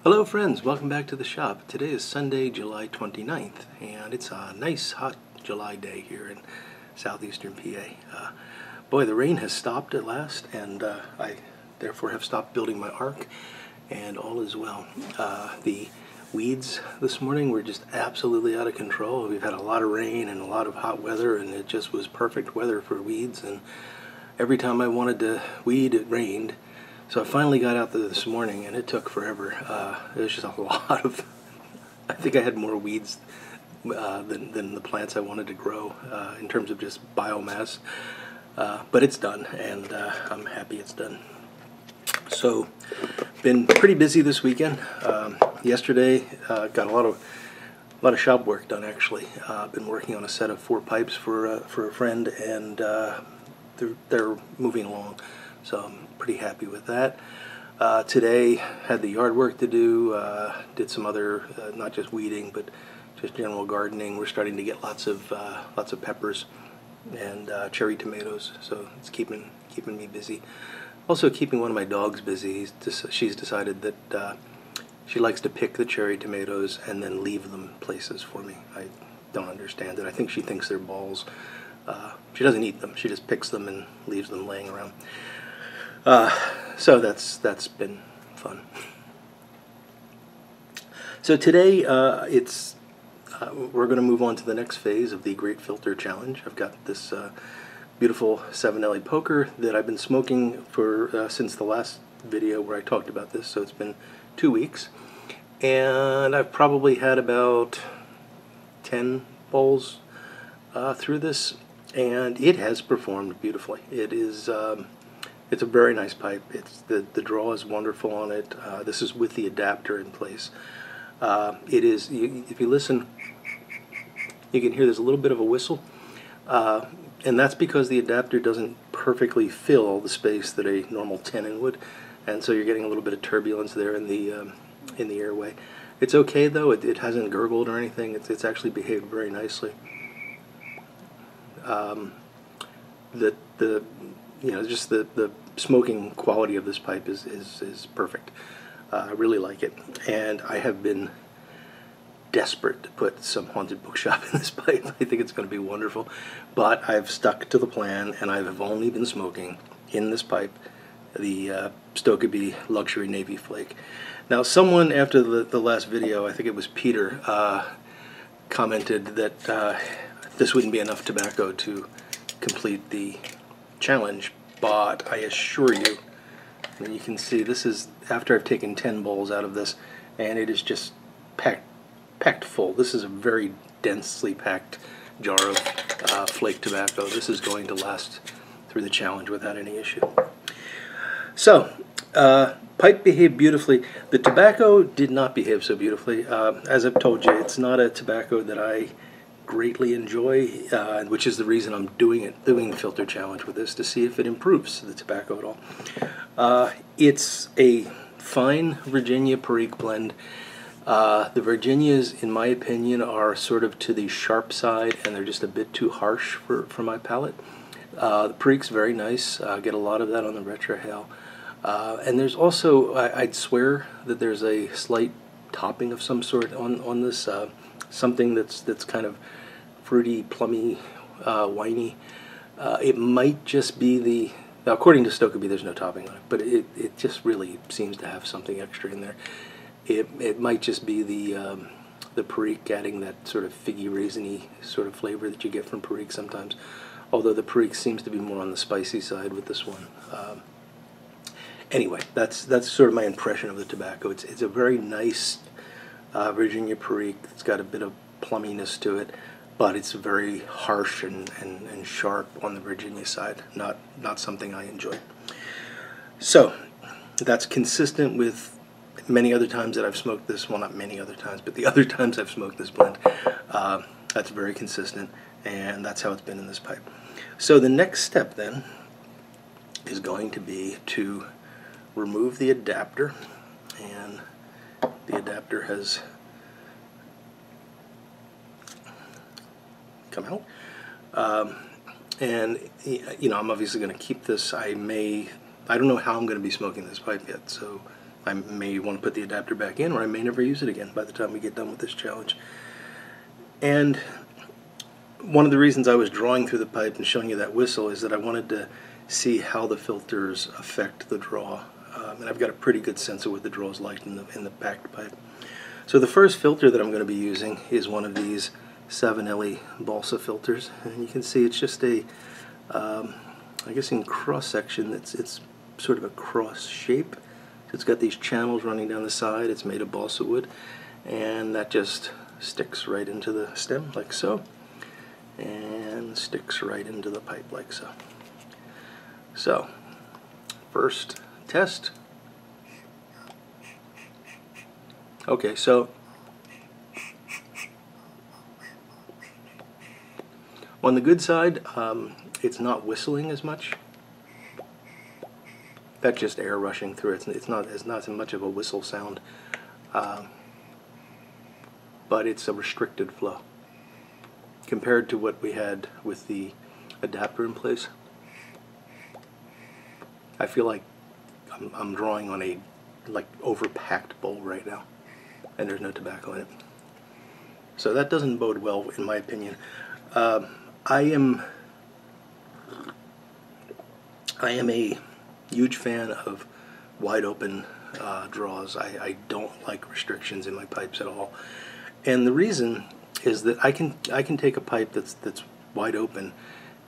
Hello friends, welcome back to the shop. Today is Sunday, July 29th, and it's a nice hot July day here in southeastern PA. Boy, the rain has stopped at last, and I therefore have stopped building my ark, and all is well. The weeds this morning were just absolutely out of control. We've had a lot of rain and a lot of hot weather, and it just was perfect weather for weeds, and every time I wanted to weed, it rained. So I finally got out there this morning, and it took forever. It was just a lot of, I think I had more weeds than the plants I wanted to grow in terms of just biomass. But it's done, and I'm happy it's done. So, been pretty busy this weekend. Yesterday, got a lot of shop work done actually. Been working on a set of 4 pipes for a friend, and they're moving along. So I'm pretty happy with that. Today had the yard work to do, did some other, not just weeding, but just general gardening. We're starting to get lots of peppers and cherry tomatoes, so it's keeping me busy. Also keeping one of my dogs busy. She's decided that she likes to pick the cherry tomatoes and then leave them places for me. I don't understand it. I think she thinks they're balls. She doesn't eat them. She just picks them and leaves them laying around. So that's been fun. So today we're going to move on to the next phase of the Great Filter Challenge. I've got this beautiful 7LA poker that I've been smoking for since the last video where I talked about this. So it's been 2 weeks, and I've probably had about 10 bowls through this, and it has performed beautifully. It is. It's a very nice pipe. The draw is wonderful on it. This is with the adapter in place. It is. If you listen, you can hear there's a little bit of a whistle, and that's because the adapter doesn't perfectly fill the space that a normal tenon would, and so you're getting a little bit of turbulence there in the airway. It's okay though. It hasn't gurgled or anything. It's actually behaved very nicely. Just the smoking quality of this pipe is perfect. I really like it, and I have been desperate to put some haunted bookshop in this pipe. I think it's going to be wonderful, but I've stuck to the plan, and I have only been smoking in this pipe the Stokkebye Luxury Navy Flake. Now, someone after the last video, I think it was Peter, commented that this wouldn't be enough tobacco to complete the challenge, but I assure you, and you can see this is after I've taken 10 bowls out of this, and it is just packed full. This is a very densely packed jar of flake tobacco. This is going to last through the challenge without any issue. So, pipe behaved beautifully. The tobacco did not behave so beautifully. As I've told you, it's not a tobacco that I greatly enjoy, which is the reason I'm doing the filter challenge with this, to see if it improves the tobacco at all. It's a fine Virginia Perique blend. The Virginias, in my opinion, are sort of to the sharp side, and they're just a bit too harsh for my palate. The Perique's very nice. Get a lot of that on the retrohale. And there's also, I'd swear that there's a slight topping of some sort on this, something that's kind of fruity, plummy, winey. It might just be now, according to Stokkebye, there's no topping on it, but it just really seems to have something extra in there. It might just be the Perique adding that sort of figgy, raisiny sort of flavor that you get from Perique sometimes, although the Perique seems to be more on the spicy side with this one. Anyway, that's sort of my impression of the tobacco. It's a very nice Virginia Perique. It's got a bit of plumminess to it, but it's very harsh and sharp on the Virginia side. Not something I enjoy. So that's consistent with many other times that I've smoked this. Well, not many other times, but the other times I've smoked this blend. That's very consistent, and that's how it's been in this pipe. So the next step then is going to be to remove the adapter, and the adapter has come out. And I'm obviously going to keep this. I don't know how I'm going to be smoking this pipe yet, so I may want to put the adapter back in, or I may never use it again by the time we get done with this challenge. And one of the reasons I was drawing through the pipe and showing you that whistle is that I wanted to see how the filters affect the draw. And I've got a pretty good sense of what the draw is like in the packed pipe. So the first filter that I'm going to be using is one of these Savinelli balsa filters. And you can see it's just a, I guess in cross section, it's sort of a cross shape. It's got these channels running down the side. It's made of balsa wood, and that just sticks right into the stem like so, and sticks right into the pipe like so. So, first test. Okay, so on the good side, it's not whistling as much. That's just air rushing through it. It's not as much of a whistle sound, but it's a restricted flow compared to what we had with the adapter in place. I feel like I'm drawing on a overpacked bowl right now, and there's no tobacco in it. So that doesn't bode well, in my opinion. I am a huge fan of wide open draws. I don't like restrictions in my pipes at all, and the reason is that I can take a pipe that's wide open,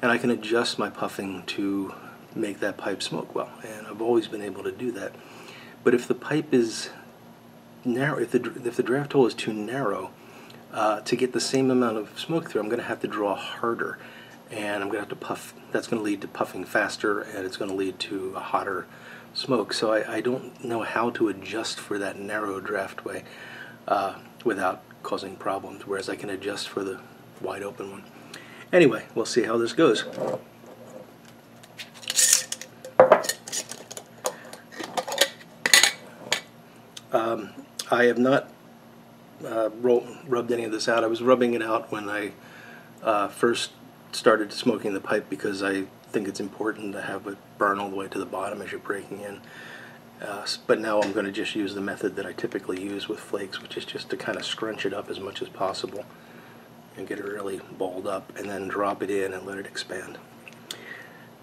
and I can adjust my puffing to make that pipe smoke well, and I've always been able to do that. But if the pipe is narrow, if the draft hole is too narrow, to get the same amount of smoke through, I'm going to have to draw harder, and I'm going to have to puff. That's going to lead to puffing faster, and it's going to lead to a hotter smoke. So I don't know how to adjust for that narrow draft way without causing problems, whereas I can adjust for the wide open one. Anyway, we'll see how this goes. I have not rubbed any of this out. I was rubbing it out when I first started smoking the pipe because I think it's important to have it burn all the way to the bottom as you're breaking in. But now I'm going to just use the method that I typically use with flakes, which is just to kind of scrunch it up as much as possible and get it really balled up, and then drop it in and let it expand.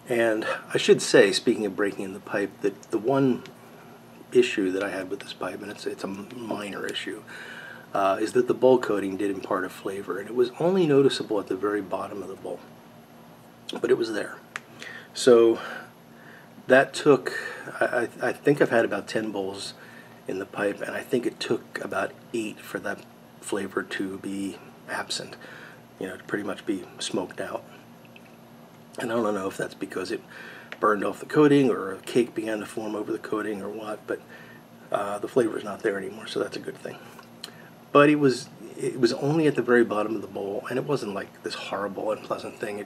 And I should say, speaking of breaking in the pipe, that the one issue that I had with this pipe, and it's a minor issue, is that the bowl coating did impart a flavor, and it was only noticeable at the very bottom of the bowl, but it was there. So that took, I think I've had about 10 bowls in the pipe, and I think it took about 8 for that flavor to be absent, to pretty much be smoked out. And I don't know if that's because it burned off the coating or a cake began to form over the coating or what, but the flavor is not there anymore, so that's a good thing. But it was only at the very bottom of the bowl, and it wasn't like this horrible, unpleasant thing.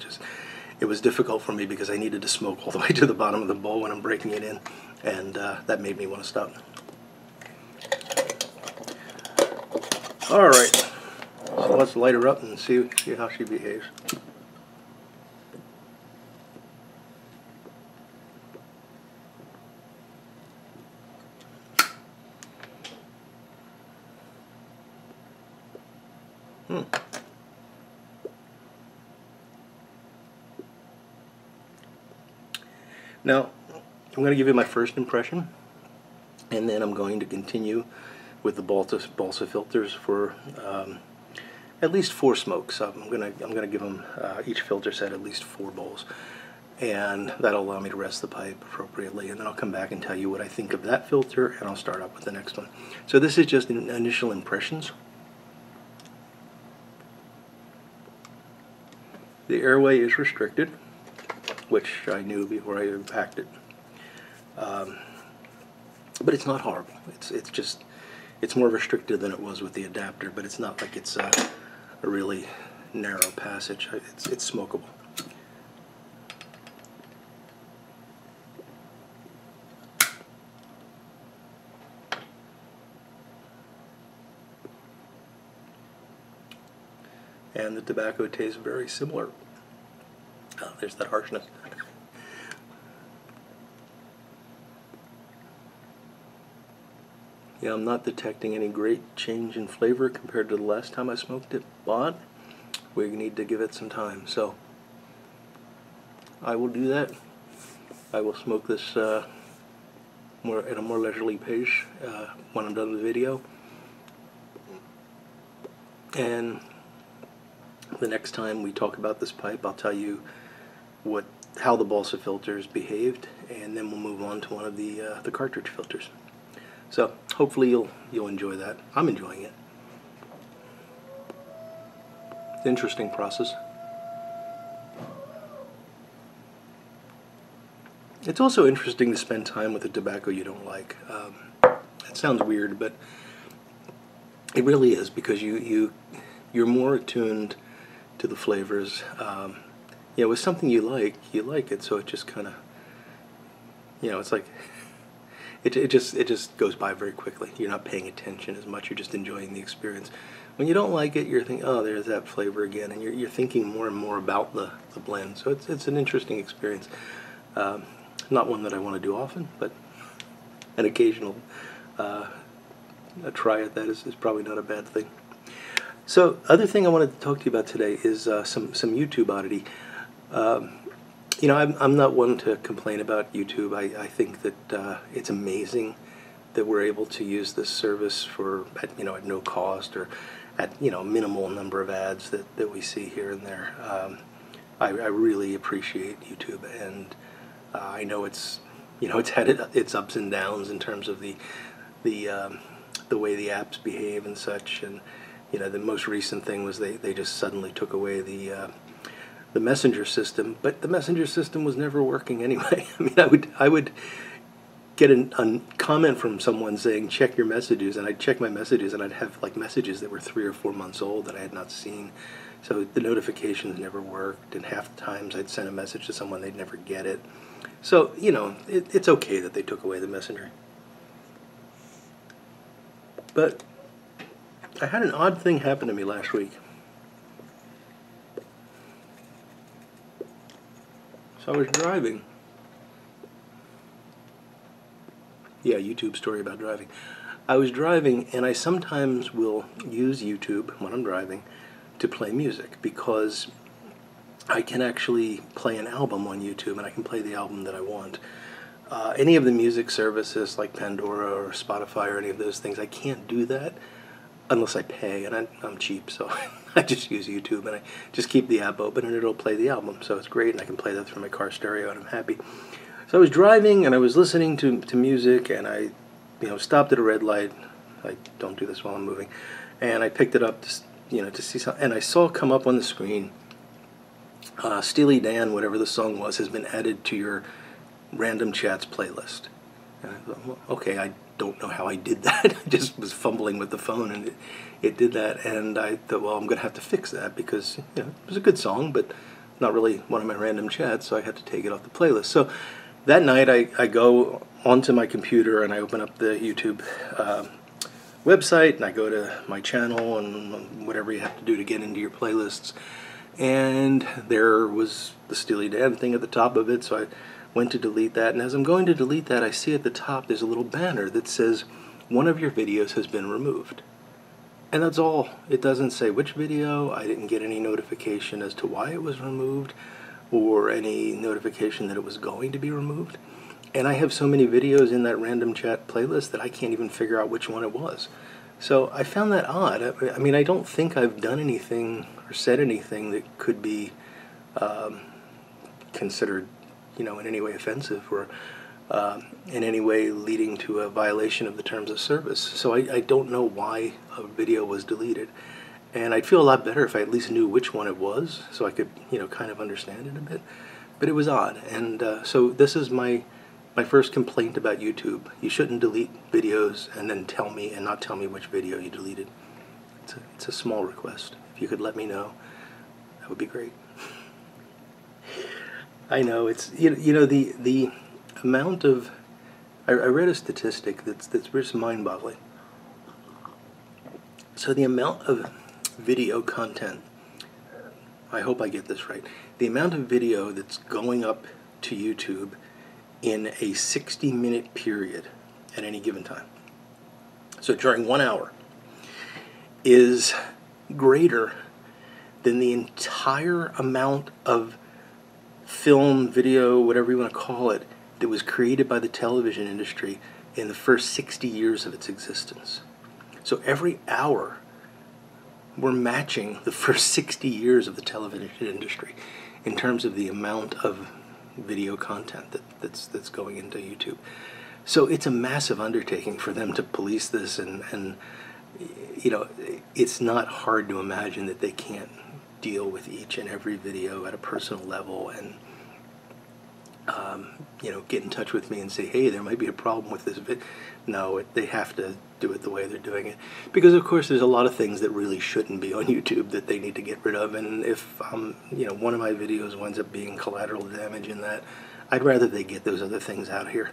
It was difficult for me because I needed to smoke all the way to the bottom of the bowl when I'm breaking it in, and that made me want to stop. All right, so let's light her up and see how she behaves. Now, I'm going to give you my first impression, and then I'm going to continue with the balsa filters for at least 4 smokes. I'm going to give them each filter set at least 4 bowls, and that'll allow me to rest the pipe appropriately. And then I'll come back and tell you what I think of that filter, and I'll start up with the next one. So this is just initial impressions. The airway is restricted, which I knew before I packed it. But it's not horrible. It's more restricted than it was with the adapter, but it's not like it's a really narrow passage. It's smokable. And the tobacco tastes very similar. Oh, there's that harshness. Yeah, I'm not detecting any great change in flavor compared to the last time I smoked it, but we need to give it some time. So I will do that. I will smoke this more at a more leisurely pace when I'm done with the video. And the next time we talk about this pipe, I'll tell you how the balsa filters behaved, and then we'll move on to one of the cartridge filters. So hopefully you'll enjoy that. I'm enjoying it. It's an interesting process. It's also interesting to spend time with a tobacco you don't like. It sounds weird, but it really is, because you're more attuned to the flavors. With something you like it, so it just kind of, it's like it just goes by very quickly. You're not paying attention as much. You're just enjoying the experience. When you don't like it, you're thinking, oh, there's that flavor again, and you're thinking more and more about the blend. So it's an interesting experience. Not one that I want to do often, but an occasional a try at that is probably not a bad thing. So, other thing I wanted to talk to you about today is some YouTube oddity. I'm not one to complain about YouTube. I think that it's amazing that we're able to use this service at no cost, or at minimal number of ads that we see here and there. I really appreciate YouTube, and I know it's had its ups and downs in terms of the way the apps behave and such. And the most recent thing was they just suddenly took away the messenger system, but the messenger system was never working anyway. I mean, I would get a comment from someone saying check your messages, and I'd check my messages, and I'd have like messages that were 3 or 4 months old that I had not seen. So the notifications never worked, and half the times I'd send a message to someone, they'd never get it. So it's okay that they took away the messenger. But I had an odd thing happen to me last week. So I was driving. Yeah, YouTube story about driving. I was driving, and I sometimes will use YouTube when I'm driving to play music, because I can actually play an album on YouTube, and I can play the album that I want. Any of the music services like Pandora or Spotify or any of those things, I can't do that unless I pay, and I'm cheap, so I just use YouTube, and I just keep the app open, and it'll play the album. So it's great, and I can play that through my car stereo, and I'm happy. So I was driving, and I was listening to music, and I stopped at a red light. I don't do this while I'm moving. And I picked it up to see something, and I saw come up on the screen, Steely Dan, whatever the song was, has been added to your Random Chats playlist. And I thought, well, okay, I don't know how I did that. I just was fumbling with the phone, and it did that. And I thought, well, I'm going to have to fix that, because it was a good song, but not really one of my Random Chats, so I had to take it off the playlist. So that night I go onto my computer, and I open up the YouTube website, and I go to my channel and whatever you have to do to get into your playlists. And there was the Steely Dan thing at the top of it, so I went to delete that. And as I'm going to delete that, I see at the top there's a little banner that says, one of your videos has been removed. And that's all. It doesn't say which video. I didn't get any notification as to why it was removed, or any notification that it was going to be removed. And I have so many videos in that Random Chat playlist that I can't even figure out which one it was. So I found that odd. I mean, I don't think I've done anything or said anything that could be considered, in any way offensive, or in any way leading to a violation of the terms of service. So I don't know why a video was deleted. And I'd feel a lot better if I at least knew which one it was, so I could, kind of understand it a bit. But it was odd. And so this is my first complaint about YouTube. You shouldn't delete videos and then tell me, and not tell me which video you deleted. It's a small request. If you could let me know, that would be great. I know, it's, the amount of, I read a statistic that's just mind-boggling. So the amount of video content, I hope I get this right, the amount of video that's going up to YouTube in a 60-minute period at any given time So during 1 hour is greater than the entire amount of film, video, whatever you want to call it, that was created by the television industry in the first 60 years of its existence. So every hour, we're matching the first 60 years of the television industry in terms of the amount of video content that's going into YouTube. So it's a massive undertaking for them to police this, and you know, it's not hard to imagine that they can't deal with each and every video at a personal level, and you know, get in touch with me and say, hey, there might be a problem with this vid. No, they have to do it the way they're doing it, because of course there's a lot of things that really shouldn't be on YouTube that they need to get rid of. And if you know, one of my videos winds up being collateral damage in that, I'd rather they get those other things out here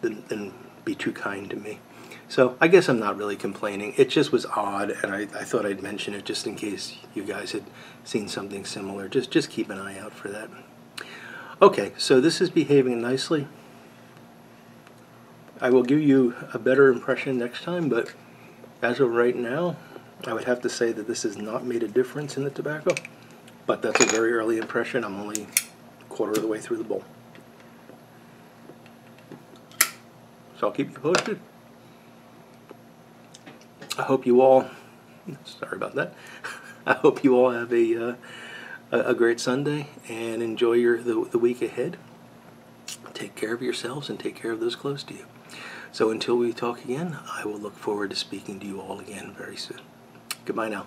than be too kind to me. So I guess I'm not really complaining. It just was odd, and I thought I'd mention it just in case you guys had seen something similar. Just keep an eye out for that. Okay, so this is behaving nicely. I will give you a better impression next time, but as of right now, I would have to say that this has not made a difference in the tobacco. But that's a very early impression. I'm only a quarter of the way through the bowl. So I'll keep you posted. I hope you all, sorry about that, I hope you all have a great Sunday and enjoy the week ahead. Take care of yourselves and take care of those close to you. So until we talk again, I will look forward to speaking to you all again very soon. Goodbye now.